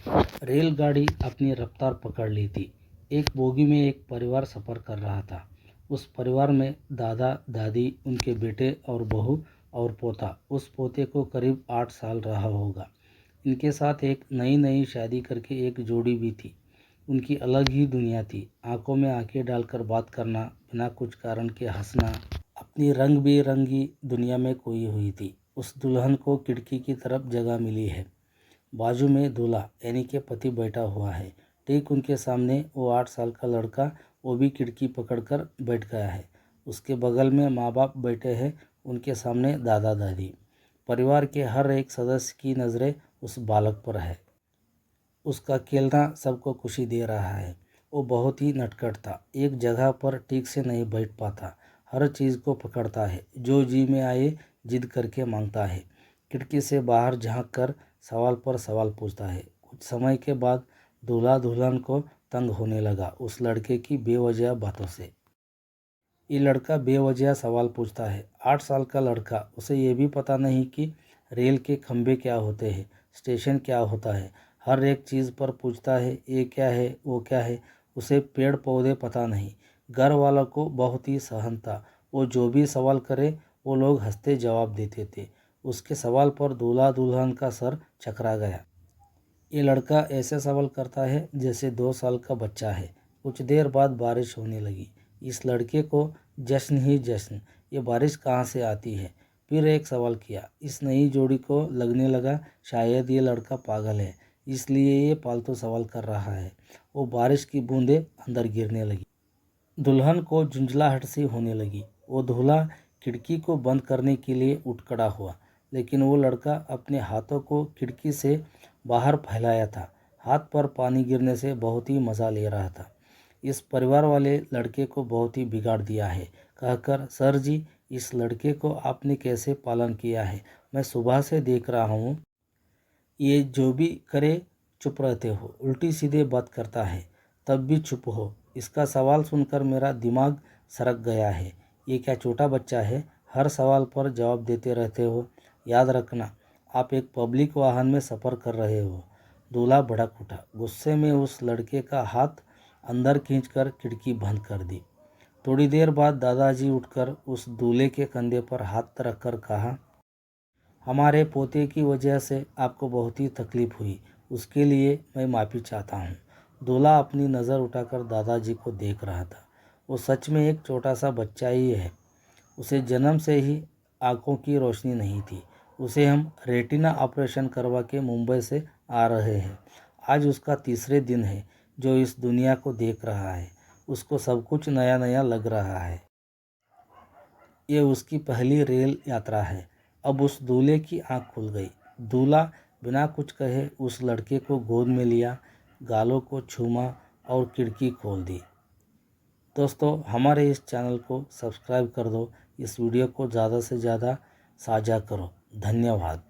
रेलगाड़ी अपनी रफ्तार पकड़ ली थी। एक बोगी में एक परिवार सफ़र कर रहा था। उस परिवार में दादा दादी, उनके बेटे और बहू और पोता। उस पोते को करीब 8 साल रहा होगा। इनके साथ एक नई नई शादी करके एक जोड़ी भी थी। उनकी अलग ही दुनिया थी। आंखों में आंखें डालकर बात करना, बिना कुछ कारण के हंसना, अपनी रंग बिरंगी दुनिया में खोई हुई थी। उस दुल्हन को खिड़की की तरफ जगह मिली है। बाजू में दूल्हा यानी के पति बैठा हुआ है। ठीक उनके सामने वो 8 साल का लड़का, वो भी खिड़की पकड़कर बैठ गया है। उसके बगल में माँ बाप बैठे हैं, उनके सामने दादा दादी। परिवार के हर एक सदस्य की नज़रें उस बालक पर है। उसका खेलना सबको खुशी दे रहा है। वो बहुत ही नटखट था। एक जगह पर ठीक से नहीं बैठ पाता। हर चीज़ को पकड़ता है, जो जी में आए जिद करके मांगता है। खिड़की से बाहर झांक कर सवाल पर सवाल पूछता है। कुछ समय के बाद दूल्हा दुल्हन को तंग होने लगा उस लड़के की बेवजह बातों से। ये लड़का बेवजह सवाल पूछता है। 8 साल का लड़का, उसे ये भी पता नहीं कि रेल के खंभे क्या होते हैं, स्टेशन क्या होता है। हर एक चीज़ पर पूछता है, ये क्या है, वो क्या है। उसे पेड़ पौधे पता नहीं। घर वालों को बहुत ही सहन था। वो जो भी सवाल करे वो लोग हंसते जवाब देते थे। उसके सवाल पर दूल्हा दुल्हन का सर चकरा गया। ये लड़का ऐसे सवाल करता है जैसे 2 साल का बच्चा है। कुछ देर बाद बारिश होने लगी। इस लड़के को जश्न ही जश्न, ये बारिश कहाँ से आती है। फिर एक सवाल किया। इस नई जोड़ी को लगने लगा शायद ये लड़का पागल है, इसलिए ये फालतू सवाल कर रहा है। वो बारिश की बूंदें अंदर गिरने लगी। दुल्हन को झुंझलाहट सी होने लगी। वो दूल्हा खिड़की को बंद करने के लिए उठ खड़ा हुआ, लेकिन वो लड़का अपने हाथों को खिड़की से बाहर फैलाया था। हाथ पर पानी गिरने से बहुत ही मज़ा ले रहा था। इस परिवार वाले लड़के को बहुत ही बिगाड़ दिया है, कहकर, सर जी, इस लड़के को आपने कैसे पालन किया है। मैं सुबह से देख रहा हूँ, ये जो भी करे चुप रहते हो, उल्टी सीधे बात करता है तब भी चुप हो। इसका सवाल सुनकर मेरा दिमाग सरक गया है। ये क्या छोटा बच्चा है, हर सवाल पर जवाब देते रहते हो। याद रखना, आप एक पब्लिक वाहन में सफ़र कर रहे हो। दूल्हा भड़क उठा। गुस्से में उस लड़के का हाथ अंदर खींचकर खिड़की बंद कर दी। थोड़ी देर बाद दादाजी उठकर उस दूल्हे के कंधे पर हाथ रखकर कहा, हमारे पोते की वजह से आपको बहुत ही तकलीफ हुई, उसके लिए मैं माफ़ी चाहता हूँ। दूल्हा अपनी नज़र उठाकर दादाजी को देख रहा था। वो सच में एक छोटा सा बच्चा ही है। उसे जन्म से ही आँखों की रोशनी नहीं थी। उसे हम रेटिना ऑपरेशन करवा के मुंबई से आ रहे हैं। आज उसका तीसरे दिन है जो इस दुनिया को देख रहा है। उसको सब कुछ नया नया लग रहा है। ये उसकी पहली रेल यात्रा है। अब उस दूल्हे की आंख खुल गई। दूल्हा बिना कुछ कहे उस लड़के को गोद में लिया, गालों को छूमा और खिड़की खोल दी। दोस्तों, हमारे इस चैनल को सब्सक्राइब कर दो। इस वीडियो को ज़्यादा से ज़्यादा साझा करो। धन्यवाद।